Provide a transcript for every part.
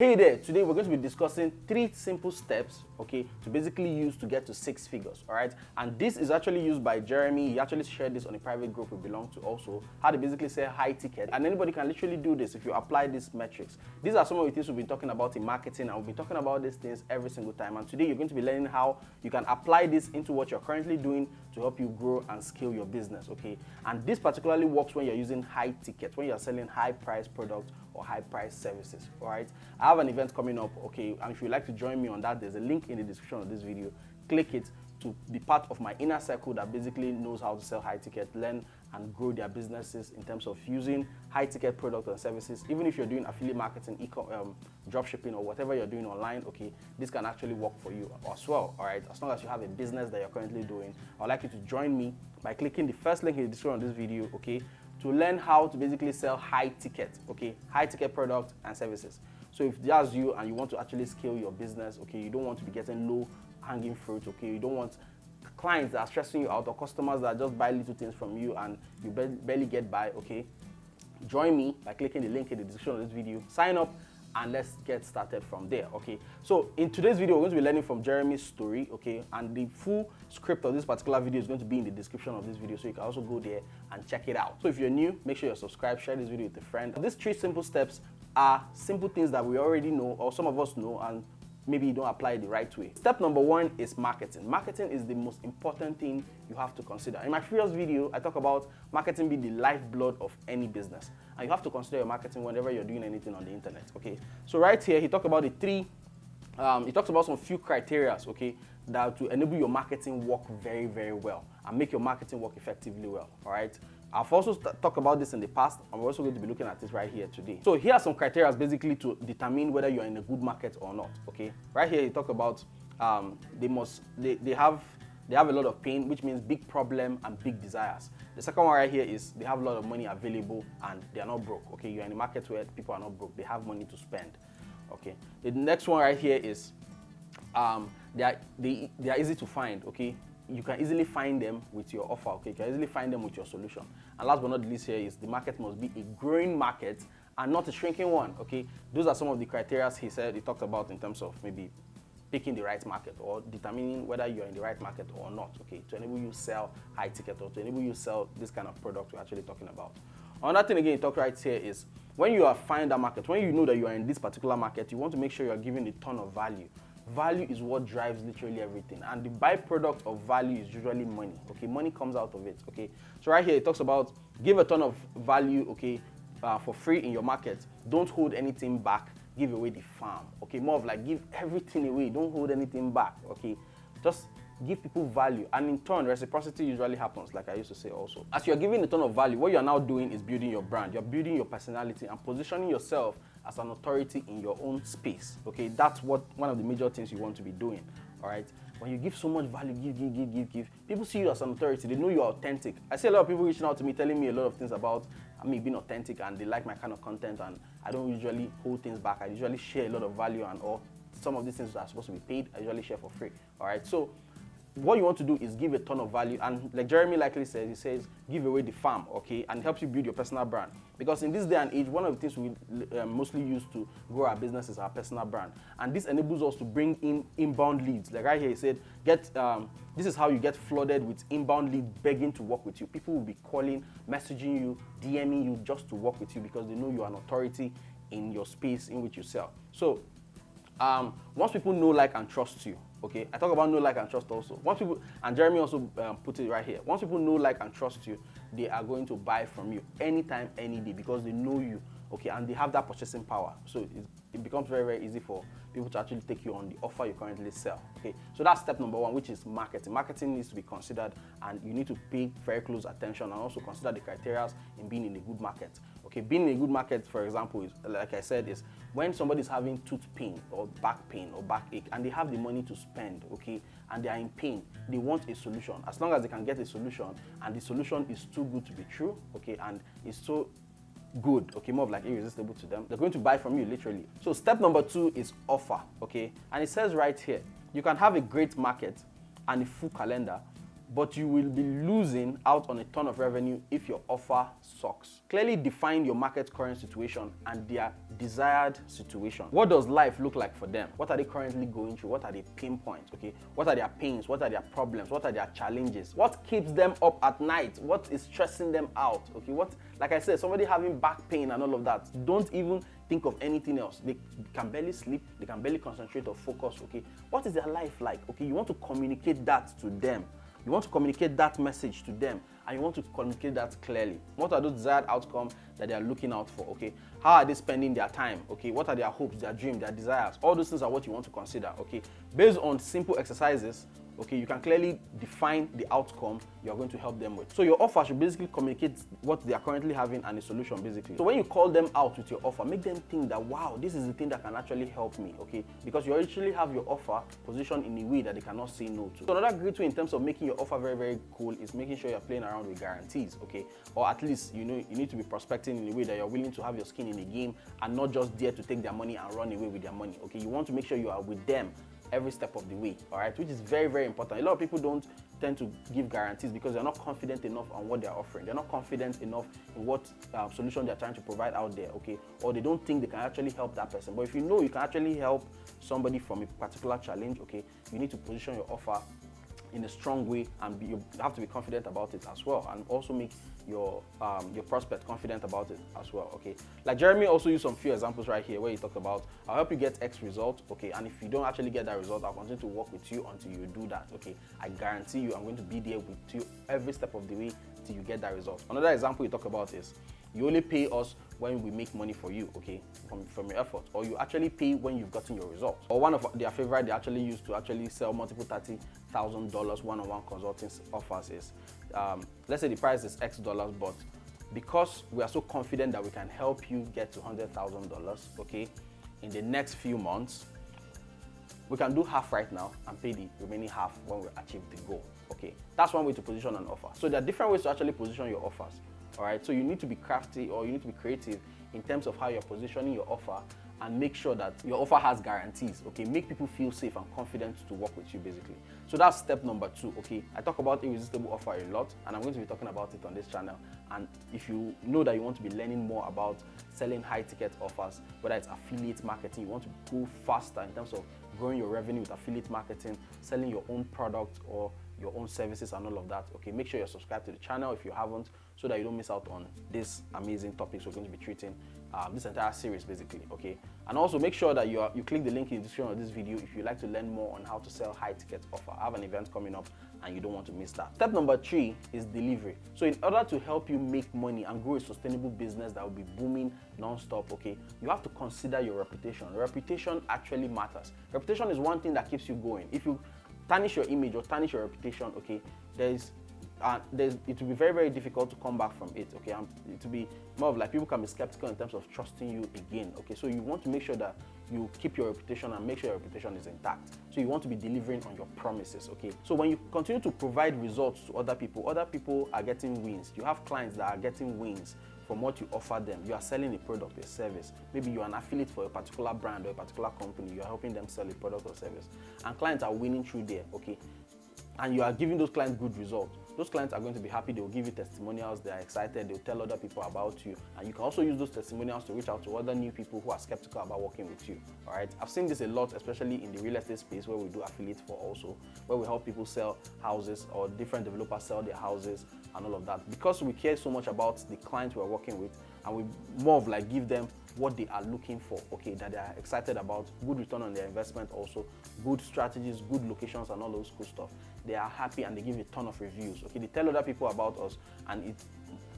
Hey there, today we're going to be discussing 3 simple steps, okay, to basically use to get to 6 figures, all right? And this is actually used by Jeremy. He actually shared this on a private group we belong to also, how to basically sell high ticket. And anybody can literally do this if you apply these metrics. These are some of the things we've been talking about in marketing, and we've been talking about these things every single time. And today you're going to be learning how you can apply this into what you're currently doing to help you grow and scale your business, okay? And this particularly works when you're using high ticket, when you're selling high price products or high price services, all right? I have an event coming up, okay, and if you'd like to join me on that, there's a link in the description of this video. Click it to be part of my inner circle that basically knows how to sell high ticket, learn and grow their businesses in terms of using high ticket products and services. Even if you're doing affiliate marketing, drop shipping, or whatever you're doing online, okay, this can actually work for you as well, all right? As long as you have a business that you're currently doing, I'd like you to join me by clicking the first link in the description of this video, okay, to learn how to basically sell high ticket, okay, high ticket products and services. So if that's you and you want to actually scale your business, okay, you don't want to be getting low hanging fruit, okay, you don't want clients that are stressing you out or customers that just buy little things from you and you barely get by, okay, join me by clicking the link in the description of this video, sign up, and let's get started from there, okay? So in today's video, we're going to be learning from Jeremy's story, okay? And the full script of this particular video is going to be in the description of this video, so you can also go there and check it out. So if you're new, make sure you're subscribed, share this video with a friend. These 3 simple steps are simple things that we already know, or some of us know, and maybe you don't apply it the right way. Step number 1 is marketing. Marketing is the most important thing you have to consider. In my previous video, I talk about marketing being the lifeblood of any business. And you have to consider your marketing whenever you're doing anything on the internet, okay? So right here, he talked about the 3, he talks about some few criteria, okay, that to enable your marketing work very, very well and make your marketing work effectively well, all right? I've also talked about this in the past, and we're also going to be looking at this right here today. So here are some criteria basically to determine whether you're in a good market or not, okay? Right here, he talked about they have a lot of pain, which means big problem and big desires. The second one right here is they have a lot of money available and they are not broke, okay? You're in a market where people are not broke, they have money to spend, okay? The next one right here is they are easy to find, okay? You can easily find them with your offer, okay? You can easily find them with your solution. And last but not least here is the market must be a growing market and not a shrinking one, okay? Those are some of the criteria he talked about in terms of maybe picking the right market or determining whether you're in the right market or not, okay, to enable you sell high ticket or to enable you sell this kind of product we're actually talking about. Another thing again he talked right here is when you are finding that market, when you know that you are in this particular market, you want to make sure you're giving a ton of value. Value is what drives literally everything, and the byproduct of value is usually money, okay? Money comes out of it, okay? So right here it talks about give a ton of value, okay, for free in your market. Don't hold anything back. Give away the farm, okay? More of like give everything away. Don't hold anything back, okay? Just give people value, and in turn, reciprocity usually happens, like I used to say also. As you're giving a ton of value, what you're now doing is building your brand. You're building your personality and positioning yourself as an authority in your own space, okay? That's one of the major things you want to be doing, all right? When you give so much value, give, people see you as an authority. They know you're authentic. I see a lot of people reaching out to me, telling me a lot of things about me being authentic, and they like my kind of content, and I don't usually hold things back. I usually share a lot of value, and all some of these things that are supposed to be paid, I usually share for free, all right? So what you want to do is give a ton of value, and like Jeremy likely says, he says give away the farm, okay, and it helps you build your personal brand. Because in this day and age, one of the things we mostly use to grow our business is our personal brand, and this enables us to bring in inbound leads. Like right here he said, this is how you get flooded with inbound leads begging to work with you. People will be calling, messaging you, DMing you just to work with you because they know you are an authority in your space in which you sell. So once people know, like, and trust you, okay, I talk about know, like, and trust also. Once people, and Jeremy also put it right here, once people know, like, and trust you, they are going to buy from you anytime, any day, because they know you, okay, and they have that purchasing power. So it becomes very, very easy for people to actually take you on the offer you currently sell, okay? So that's step number 1, which is marketing. Marketing needs to be considered, and you need to pay very close attention and also consider the criteria in being in a good market, okay? Being in a good market, for example, is, like I said, is when somebody's having tooth pain or back backache and they have the money to spend, okay, and they are in pain, they want a solution. As long as they can get a solution and the solution is too good to be true, okay, and it's so good, okay, more of like irresistible to them, they're going to buy from you literally. So step number 2 is offer, okay, and it says right here, you can have a great market and a full calendar, but you will be losing out on a ton of revenue if your offer sucks. Clearly define your market's current situation and their desired situation. What does life look like for them? What are they currently going through? What are the pain points? Okay, what are their pains? What are their problems? What are their challenges? What keeps them up at night? What is stressing them out? Okay, what, like I said, somebody having back pain and all of that, don't even think of anything else. They can barely sleep, they can barely concentrate or focus. Okay, what is their life like? Okay, you want to communicate that to them. You want to communicate that message to them, and you want to communicate that clearly. What are those desired outcomes that they are looking out for? Okay, how are they spending their time? Okay, what are their hopes, their dreams, their desires? All those things are what you want to consider. Okay, based on simple exercises, okay, you can clearly define the outcome you are going to help them with. So your offer should basically communicate what they are currently having and a solution basically. So when you call them out with your offer, make them think that, wow, this is the thing that can actually help me, okay? Because you actually have your offer positioned in a way that they cannot say no to. So another great way in terms of making your offer very, very cool is making sure you're playing around with guarantees, okay? Or at least, you know, you need to be prospecting in a way that you're willing to have your skin in the game and not just there to take their money and run away with their money, okay? You want to make sure you are with them every step of the way, all right, which is very, very important. A lot of people don't tend to give guarantees because they're not confident enough on what they're offering. They're not confident enough in what solution they're trying to provide out there, okay, or they don't think they can actually help that person. But if you know you can actually help somebody from a particular challenge, okay, you need to position your offer in a strong way, and you have to be confident about it as well, and also make your prospect confident about it as well, okay? Like Jeremy also used some few examples right here where he talked about, I'll help you get X result, okay, and if you don't actually get that result, I'll continue to work with you until you do that, okay? I guarantee you I'm going to be there with you every step of the way till you get that result. Another example you talk about is, you only pay us when we make money for you, okay, from your effort, or you actually pay when you've gotten your results. Or one of their favorite they actually use to actually sell multiple $30,000 one-on-one consulting offers is, let's say the price is X dollars, but because we are so confident that we can help you get to $100,000, okay, in the next few months, we can do half right now and pay the remaining half when we achieve the goal, okay? That's one way to position an offer. So there are different ways to actually position your offers. All right, so you need to be crafty, or you need to be creative in terms of how you're positioning your offer, and make sure that your offer has guarantees, okay? Make people feel safe and confident to work with you, basically. So that's step number 2, okay? I talk about irresistible offer a lot, and I'm going to be talking about it on this channel. And if you know that you want to be learning more about selling high-ticket offers, whether it's affiliate marketing, you want to go faster in terms of growing your revenue with affiliate marketing, selling your own product or your own services and all of that, okay, make sure you're subscribed to the channel if you haven't, so that you don't miss out on these amazing topics we're going to be treating this entire series basically, okay? And also make sure that you click the link in the description of this video if you'd like to learn more on how to sell high ticket offer. I have an event coming up and you don't want to miss that. Step number 3 is delivery. So in order to help you make money and grow a sustainable business that will be booming non-stop, okay, you have to consider your reputation. Reputation actually matters. Reputation is one thing that keeps you going. If you tarnish your image or tarnish your reputation, okay, it will be very, very difficult to come back from it, okay? It will be more of like people can be skeptical in terms of trusting you again, okay? So you want to make sure that you keep your reputation and make sure your reputation is intact. So you want to be delivering on your promises, okay? So when you continue to provide results to other people are getting wins. You have clients that are getting wins from what you offer them. You are selling a product, a service. Maybe you're an affiliate for a particular brand or a particular company. You're helping them sell a product or service. And clients are winning through there, okay? And you are giving those clients good results. Those clients are going to be happy. They will give you testimonials. They are excited. They will tell other people about you. And you can also use those testimonials to reach out to other new people who are skeptical about working with you, all right? I've seen this a lot, especially in the real estate space where we do affiliates for also, where we help people sell houses or different developers sell their houses and all of that. Because we care so much about the clients we're working with, and we more of like give them what they are looking for, okay, that they are excited about, good return on their investment also, good strategies, good locations and all those cool stuff. They are happy and they give a ton of reviews, okay? They tell other people about us and it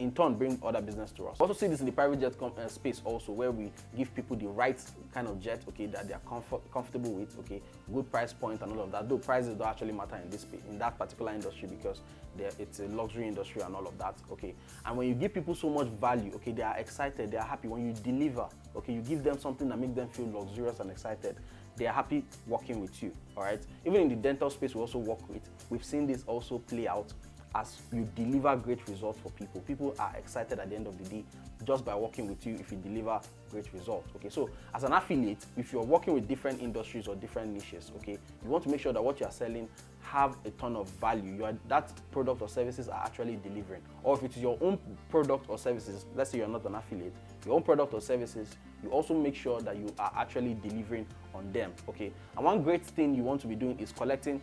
in turn bring other business to us. Also see this in the private jet space also, where we give people the right kind of jet, okay, that they are comfortable with, okay, good price point and all of that. Though prices don't actually matter in this space, in that particular industry, because it's a luxury industry and all of that, okay. And when you give people so much value, okay, they are excited, they are happy. When you deliver, okay, you give them something that makes them feel luxurious and excited, they are happy working with you, all right. Even in the dental space we also work with, we've seen this also play out. As you deliver great results for people, people are excited at the end of the day just by working with you if you deliver great result. Okay, so as an affiliate, if you're working with different industries or different niches, okay, you want to make sure that what you are selling have a ton of value. That product or services are actually delivering. Or if it is your own product or services, let's say you're not an affiliate, your own product or services, you also make sure that you are actually delivering on them. Okay, and one great thing you want to be doing is collecting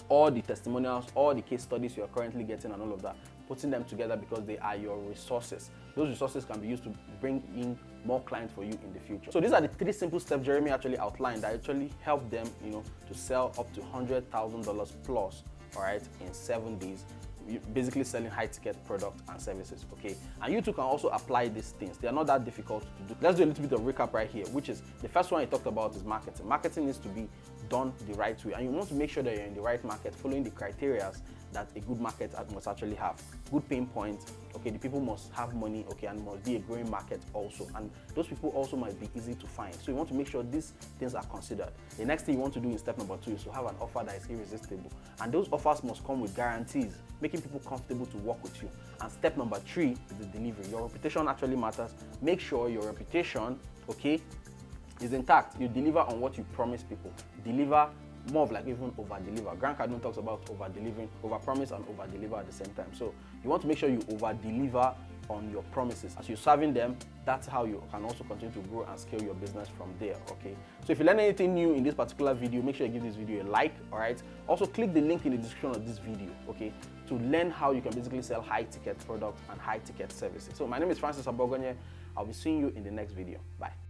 all the testimonials, all the case studies you are currently getting and all of that, putting them together because they are your resources. Those resources can be used to bring in more clients for you in the future. So these are the 3 simple steps Jeremy actually outlined that actually help them, to sell up to $100,000 plus, all right, in 7 days. Basically selling high ticket products and services. Okay, and you too can also apply these things. They are not that difficult to do. Let's do a little bit of recap right here, which is the first one I talked about is marketing. Marketing needs to be done the right way, and you want to make sure that you're in the right market, following the criteria that a good market must actually have. Good pain points. Okay, the people must have money. Okay, and must be a growing market also, and those people also might be easy to find. So you want to make sure these things are considered. The next thing you want to do in step number 2 is to have an offer that is irresistible, and those offers must come with guarantees, making people comfortable to work with you. And step number 3 is the delivery. Your reputation actually matters. Make sure your reputation, okay, is intact. You deliver on what you promise people. Deliver more of like even over-deliver. Grant Cardone talks about over-delivering, over-promise and over-deliver at the same time. So you want to make sure you over-deliver on your promises. As you're serving them, that's how you can also continue to grow and scale your business from there, okay? So if you learn anything new in this particular video, make sure you give this video a like, all right? Also click the link in the description of this video, okay, to learn how you can basically sell high-ticket products and high-ticket services. So my name is Francis Abogonye. I'll be seeing you in the next video. Bye.